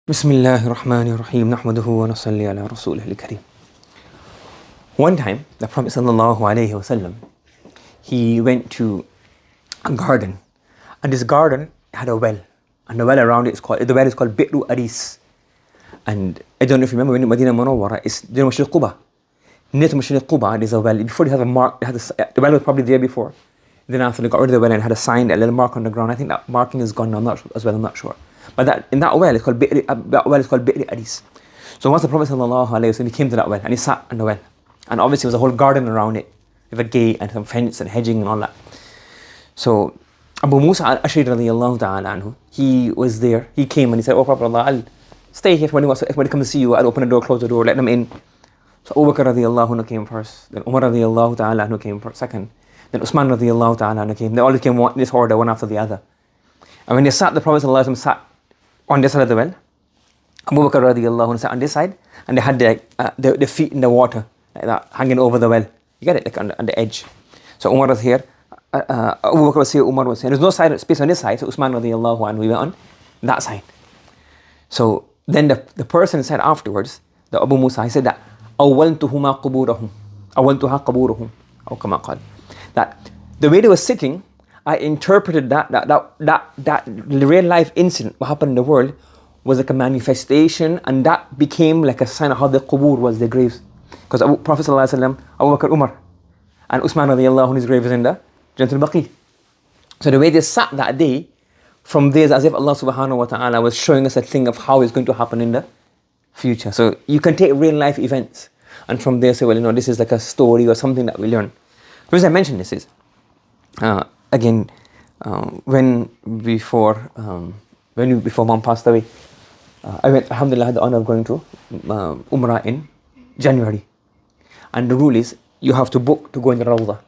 Bismillahir Rahmanir Rahim. Nahmaduhu wa nasalli ala Rasulihil Kareem. One time, the Prophet sallallahu alaihi wasallam, he went to a garden, and this garden had a well, and the well around it is called Bi'ru Aris. And I don't know if you remember when in Medina Munawwara, it's near Masjid Quba. Near to Masjid Quba, there's a well. Before they have a mark, the well was probably there before. Then after they got rid of the well and had a sign, a little mark on the ground. I think that marking is gone now, I'm not sure. But in that well, it's called Bi'ri Aris. So once the Prophet sallallahu alaihi wasallam, he came to that well and he sat in the well. And obviously there was a whole garden around it with a gate and some fence and hedging and all that. So Abu Musa al-Ashari radiyallahu ta'ala anhu, he was there. He came and he said, "Oh Prophet Allah, I'll stay here if anybody comes to see you. I'll open the door, close the door, let them in." So Abu Bakr radiyallahu anhu came first. Then Umar radiyallahu ta'ala anhu came first, second. Then Usman radiyallahu ta'ala anhu came. They all came in this order, one after the other. And when they sat, the Prophet sallallahu alaihi wasallam sat on this side of the well. Abu Bakr radiyallahu anhu sat on this side, and they had the feet in the water, like that, hanging over the well. You get it, like on the edge. So Umar was here, Abu Bakr was here, Umar was here. There's no space on this side, so Usman radiyallahu anhu, we went on that side. So then the person said afterwards, the Abu Musa, he said that أَوَّلْتُهُمَا قُبُورَهُمْ أَوَّلْتُهَا قَبُورَهُمْ أو كما قال. That the way they were sitting, I interpreted that real life incident, what happened in the world, was like a manifestation, and that became like a sign of how the qubur was, the graves. Because Prophet sallallahu alaihi wasallam, Abu Bakr, Umar, and Usman radiallahu anhu, his grave is in the Jannatul Baqi. So the way they sat that day, from there, as if Allah subhanahu wa ta'ala was showing us a thing of how it's going to happen in the future. So you can take real life events, and from there say, well, this is like a story or something that we learn. The reason I mention this is, again, before Mom passed away, I went, alhamdulillah, I had the honor of going to Umrah in January. And the rule is, you have to book to go in the Rawdah.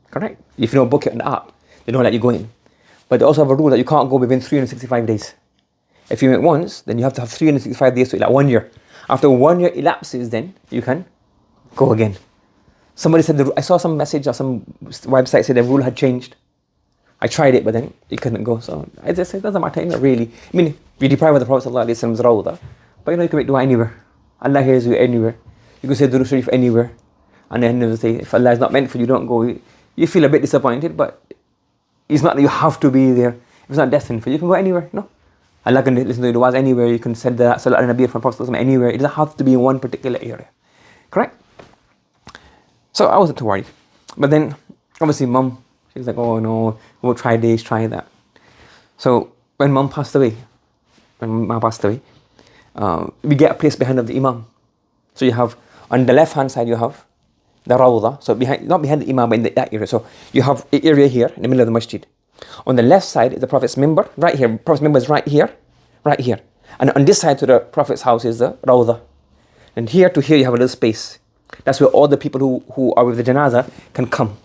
Correct? If you don't book it on the app, they don't let you go in. But they also have a rule that you can't go within 365 days. If you went once, then you have to have 365 days to like 1 year. After 1 year elapses, then you can go again. Somebody said, I saw some message or some website said the rule had changed. I tried it, but then it couldn't go. So I just said, it doesn't matter, not really. I mean, we deprive of the Prophet ﷺ's rawdah, but you can make dua anywhere. Allah hears you anywhere. You can say Durood Sharif anywhere. And then they say, if Allah is not meant for you, don't go. You feel a bit disappointed, but it's not that you have to be there. If it's not destined for you, you can go anywhere. No. Allah can listen to the du'as anywhere. You can send the Salat al-Nabi from Prophet ﷺ anywhere. It doesn't have to be in one particular area. Correct? So I wasn't too worried. But then, obviously, Mum, she was like, oh no, we'll try this, try that. So when Ma passed away, we get a place behind of the Imam. So you have, on the left-hand side, you have the Rawdah. So not behind the Imam, but in that area. So you have an area here, in the middle of the masjid. On the left side is the Prophet's mimbar, right here. Prophet's mimbar is right here. And on this side to the Prophet's house is the Rawdah. And here to here you have a little space. That's where all the people who are with the janazah can come.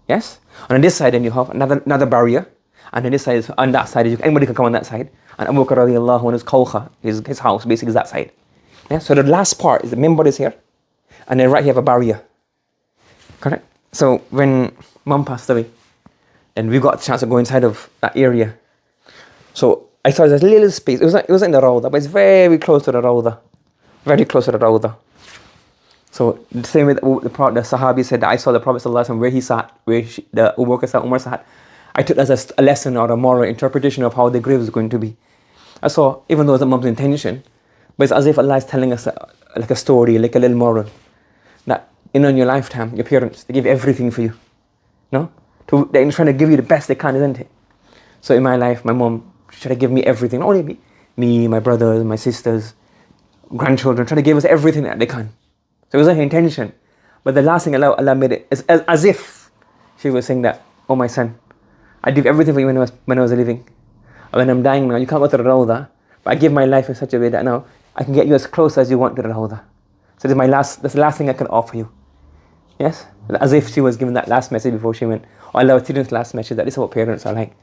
Yes? And on this side then you have another barrier. And on this side, on that side, anybody can come on that side. And Abu Bakr radiallahu anhu's qawkha, his house basically is that side. Yeah? So the last part is the mimbar is here. And then right here you have a barrier. Correct? So when Mum passed away, and we got a chance to go inside of that area. So I saw there's a little space. It wasn't in the Rawdah, but it's very close to the Rawdah. Very close to the Rawdah. So the same way the Sahabi said that I saw the Prophet ﷺ where he sat, where the Abu Bakr sat, Umar sat. I took it as a lesson or a moral interpretation of how the grave is going to be. I saw, even though it's a Mum's intention, but it's as if Allah is telling us like a story, like a little moral. That in your lifetime, your parents, they give everything for you. No? They're trying to give you the best they can, isn't it? So in my life, my mom tried to give me everything. Not only me, my brothers, my sisters, grandchildren, trying to give us everything that they can. So it wasn't her intention. But the last thing Allah made it is as if she was saying that, oh my son, I did everything for you when I was living. And when I'm dying now, you can't go to the Rawdah, but I give my life in such a way that now I can get you as close as you want to the Rawdah. So that's the last thing I can offer you. Yes? As if she was giving that last message before she went. Or Allah was teaching this last message that this is what parents are like.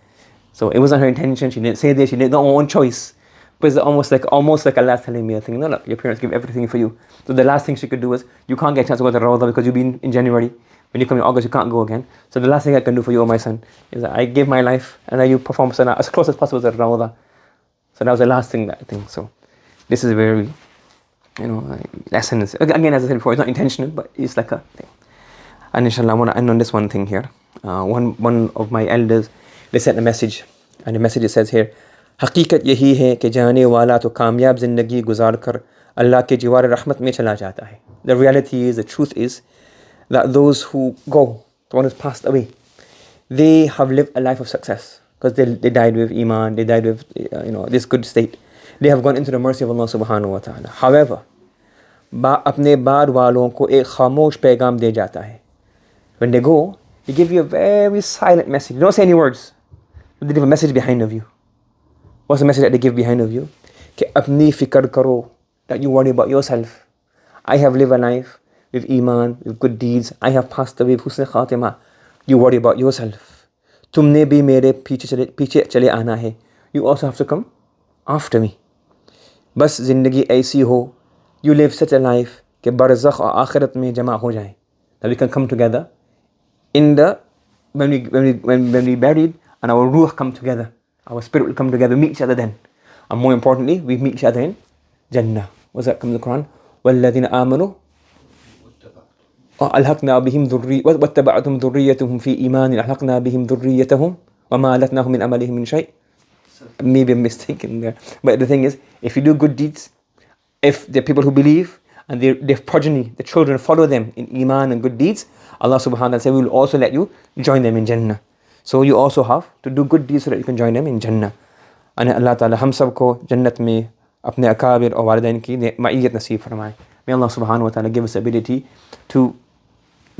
So it wasn't her intention. She didn't say this. She did not her own choice. But it's almost like Allah telling me a thing. No, your parents give everything for you. So the last thing she could do was, you can't get a chance to go to the Rawdah because you've been in January. When you come in August, you can't go again. So the last thing I can do for you, oh my son, is that I give my life and then you perform Salah as close as possible to the Rawdah. So that was the last thing that I think. So This is a very, lesson. Again, as I said before, it's not intentional, but it's like a thing. And inshallah, I want to end on this one thing here. One of my elders, they sent a message, and the message says here, हकीकत यही है कि जाने वाला तो कामयाब ज़िंदगी गुजार कर अल्लाह के जिवार रहमत में चला जाता है. The reality is, the truth is, that those who go, the one who's passed away, they have lived a life of success because they died with iman, they died with this good state. They have gone into the mercy of Allah subhanahu wa ta'ala. However, अपने बाद वालों को एक खामोश पैगाम दे जाता है. When they go, they give you a very silent message. They don't say any words, but they leave a message behind of you. What's the message that they give behind of you? कि अपनी फिक्र करो, that you worry about yourself. I have lived a life with iman, with good deeds. I have passed away with husn khatima. You worry about yourself. तुमने भी मेरे पीछे चले आना है. You also have to come after me. बस ज़िंदगी ऐसी हो, you live such a life कि बरज़ख और आखिरत में जमा हो जाए. That we can come together in the when we buried, and our ruh come together, our spirit will come together, meet each other then, and more importantly, we meet each other in Jannah. What's that come in the Quran? وَالَّذِينَ آمَنُوا أَلْحَقْنَا بِهِمْ وَاتَّبَعْتُمْ ذُرِّيَّتُهُمْ فِي إِيمَانٍ أَلْحَقْنَا بِهِمْ ذُرِّيَّتَهُمْ وَمَا أَلَتْنَاهُمْ مِنْ عَمَلِهِمْ مِنْ شَيْءٍ. Maybe a mistake in there, but the thing is, if you do good deeds, if the people who believe and their progeny, the children follow them in iman and good deeds, Allah subhanahu wa ta'ala will also let you join them in Jannah. So you also have to do good deeds so that you can join them in Jannah. And Allah ta'ala हम सबको जन्नत में अपने अकाबिर और वालिदैन की मईयत नसीब फरमाए. May Allah subhanahu wa ta'ala give us the ability to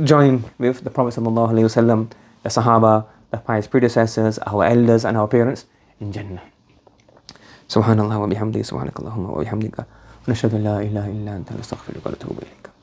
join with the Prophet sallallahu alaihi wasallam, the Sahaba, the pious predecessors, our elders and our parents in Jannah. Subhanallah wa bihamdihi, subhanakallahumma wa bihamdika, wa nashhadu an la ilaha illa anta, nastaghfiruka wa natubu ilayk.